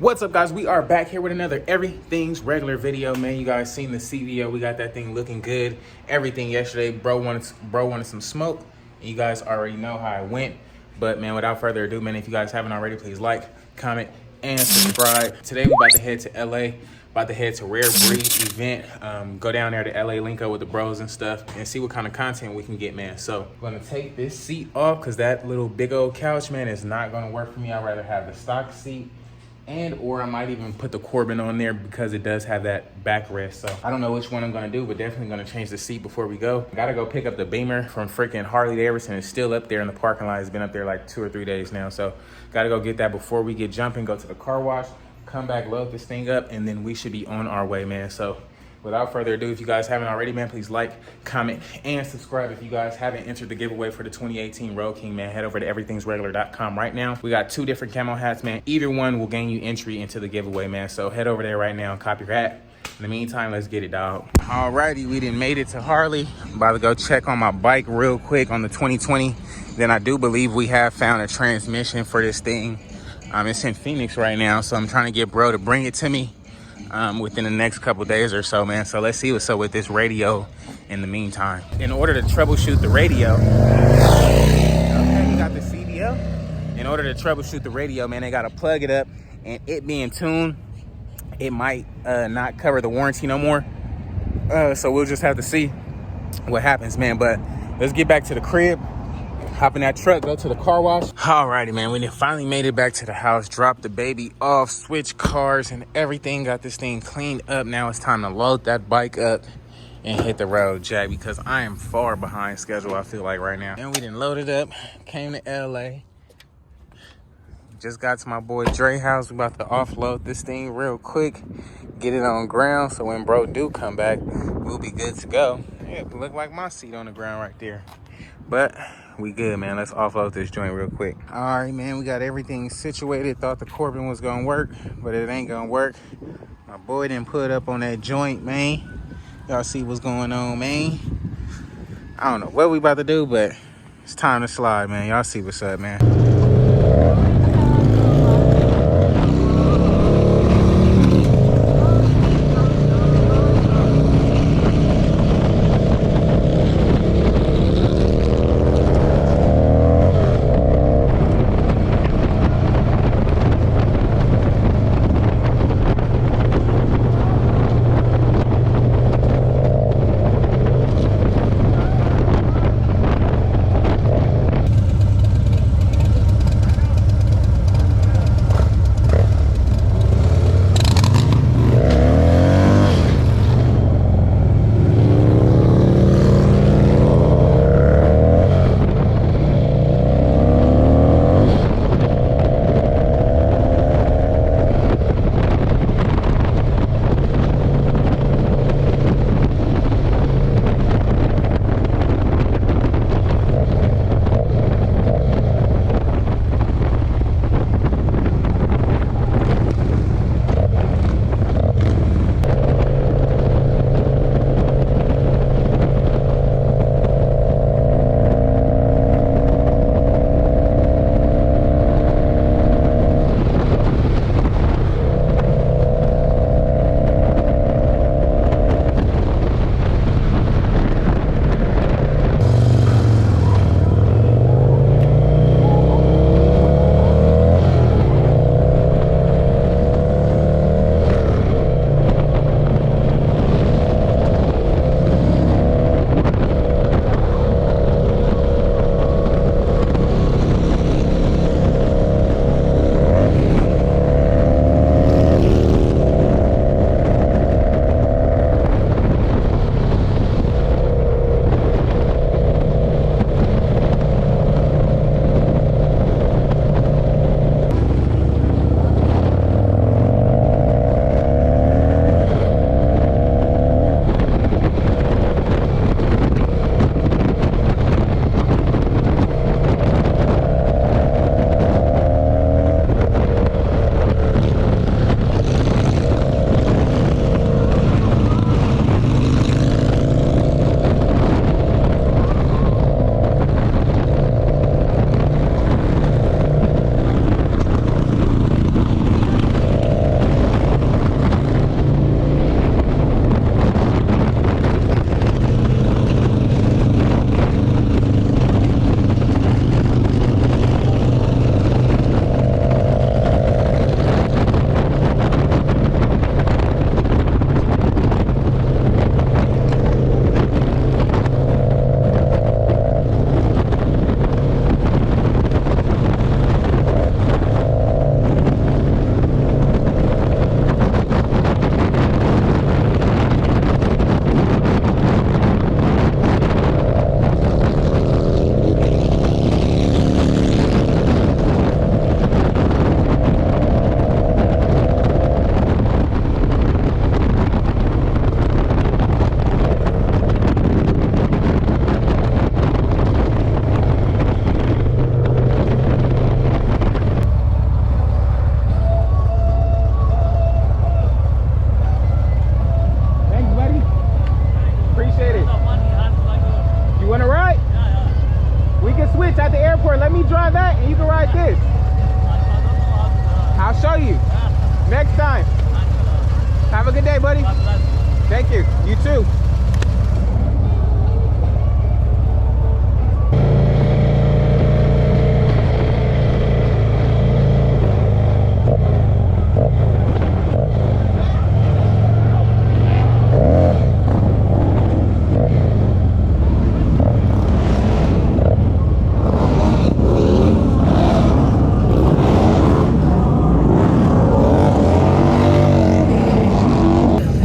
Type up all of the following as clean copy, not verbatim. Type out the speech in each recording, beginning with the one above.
What's up, guys? We are back here with another Everything's Regular video, man. You guys seen the CVO. We got that thing looking good. Everything yesterday. Bro wanted some smoke. You guys already know how it went. But, man, without further ado, man, if you guys haven't already, please like, comment, and subscribe. Today, we about to head to LA. About to head to Rare Breed event. Go down there to LA, link up with the bros and stuff, and see what kind of content we can get, man. So, I'm gonna take this seat off because that little big old couch, man, is not gonna work for me. I'd rather have the stock seat. Or I might even put the Corbin on there because it does have that backrest. So I don't know which one I'm gonna do, but definitely gonna change the seat before we go. Gotta go pick up the Beamer from freaking Harley Davidson. It's still up there in the parking lot. It's been up there like 2 or 3 days now. So gotta go get that before we get jumping, go to the car wash, come back, load this thing up, and then we should be on our way, man. So without further ado, if you guys haven't already, man, please like, comment, and subscribe. If you guys haven't entered the giveaway for the 2018 Road King, man, head over to everythingsregular.com right now. We got 2 different camo hats, man. Either one will gain you entry into the giveaway, man. So head over there right now and copy your hat. In the meantime, let's get it, dog. Alrighty, we done made it to Harley. About to go check on my bike real quick on the 2020. Then I do believe we have found a transmission for this thing. It's in Phoenix right now, so I'm trying to get bro to bring it to me within the next couple days or so, man. So let's see what's up with this radio in the meantime. In order to troubleshoot the radio, okay, we got the CDL. In order to troubleshoot the radio, man, they gotta plug it up, and it being tuned, it might not cover the warranty no more. So we'll just have to see what happens, man. But let's get back to the crib. Hop in that truck, go to the car wash. Alrighty, man, we finally made it back to the house, dropped the baby off, switched cars and everything, got this thing cleaned up. Now it's time to load that bike up and hit the road, Jack, because I am far behind schedule, I feel like, right now. And we done loaded up, came to LA. Just got to my boy Dre house. We about to offload this thing real quick, get it on ground, so when bro do come back, we'll be good to go. Yeah, it look like my seat on the ground right there. But we good, man. Let's offload this joint real quick. All right, man, we got everything situated. Thought the Corbin was gonna work, but it ain't gonna work. My boy didn't put up on that joint, man. Y'all see what's going on, man. I don't know what we about to do, but it's time to slide, man. Y'all see what's up, man. show you. Next time. Have a good day, buddy. Thank you. You too.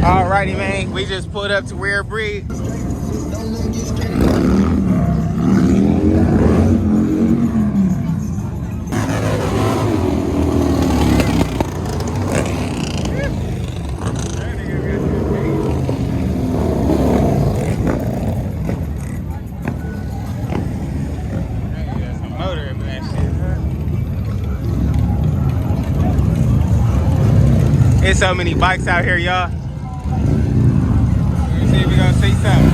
Alrighty, man. We just pulled up to Rare Breed. There's so many bikes out here, y'all. Let's see if we're gonna see something.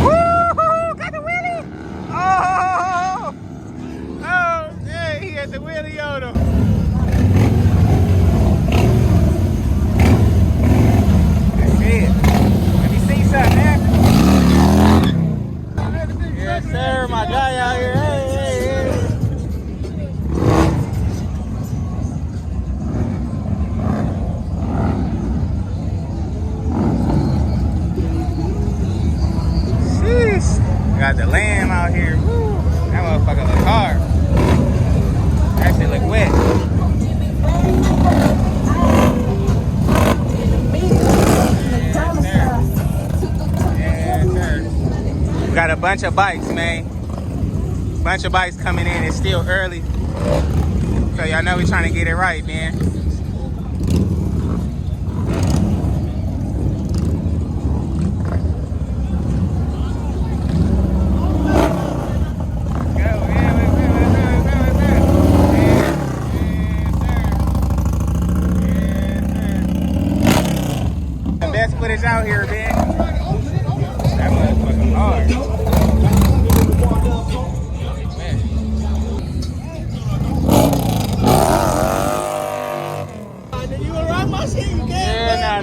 Woo! Got the wheelie! Oh! Oh, yeah, he had the wheelie on him. That's it. Let me see something, man. Yes, sir, my guy out here. Hey, hey, hey. Sheesh. Got the lamb out here. Woo. That motherfucker look hard. That shit look wet. Yes, sir. We got a bunch of bikes, man. Bunch of bikes coming in. It's still early. So y'all know we trying to get it right, man. The best footage out here, man. That motherfucking hard.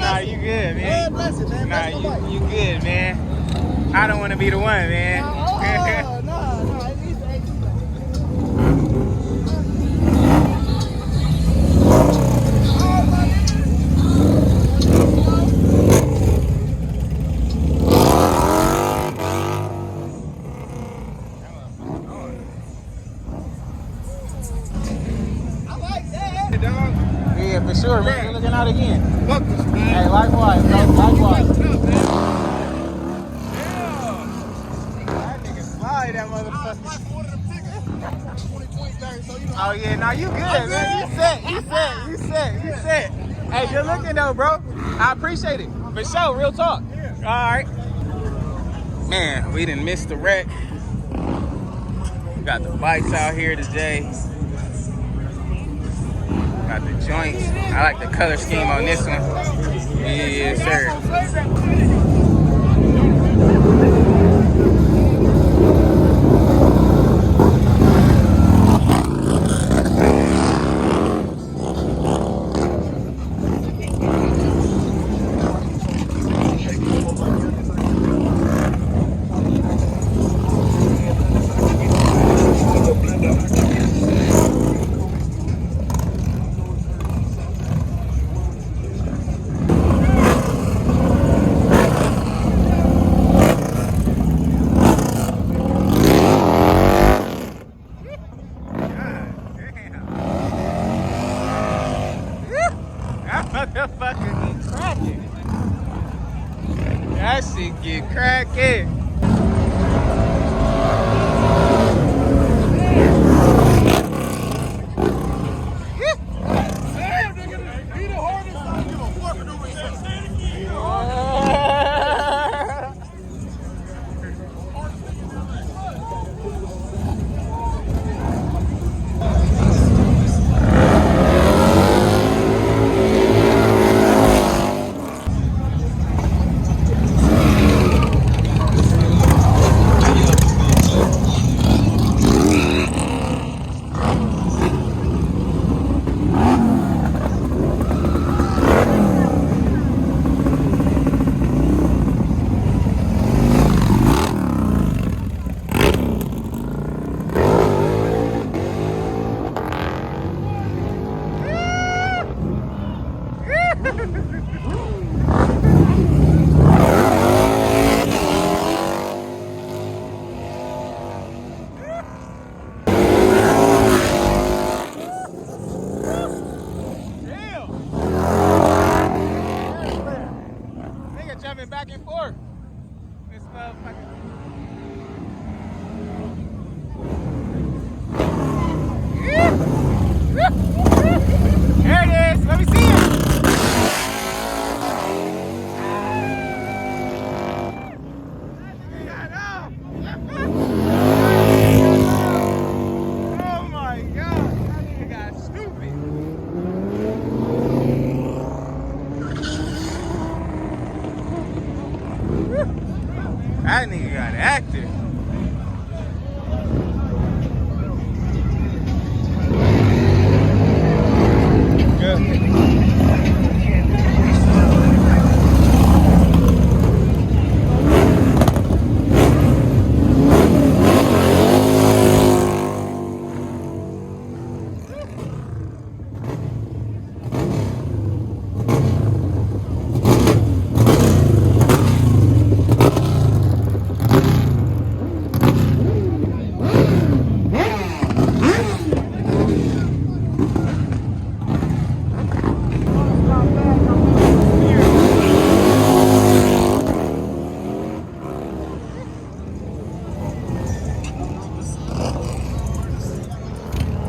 Nah, you good, man. Nah, you good, man. I don't want to be the one, man. Yeah, for sure, man. You're looking out again. Hey, likewise, bro. Likewise. That nigga slide, that motherfucker. Oh, yeah. Nah, you good, man. You set. Hey, good looking, though, bro. I appreciate it. For sure. Real talk. All right. Man, we done missed the wreck. We got the bikes out here today. Got the joints. I like the color scheme on this one. Yes, sir. Motherfucker get cracking. That shit get cracking. motherfucker. There it is. Let me see it. Oh my God. That nigga got stupid. That nigga got active.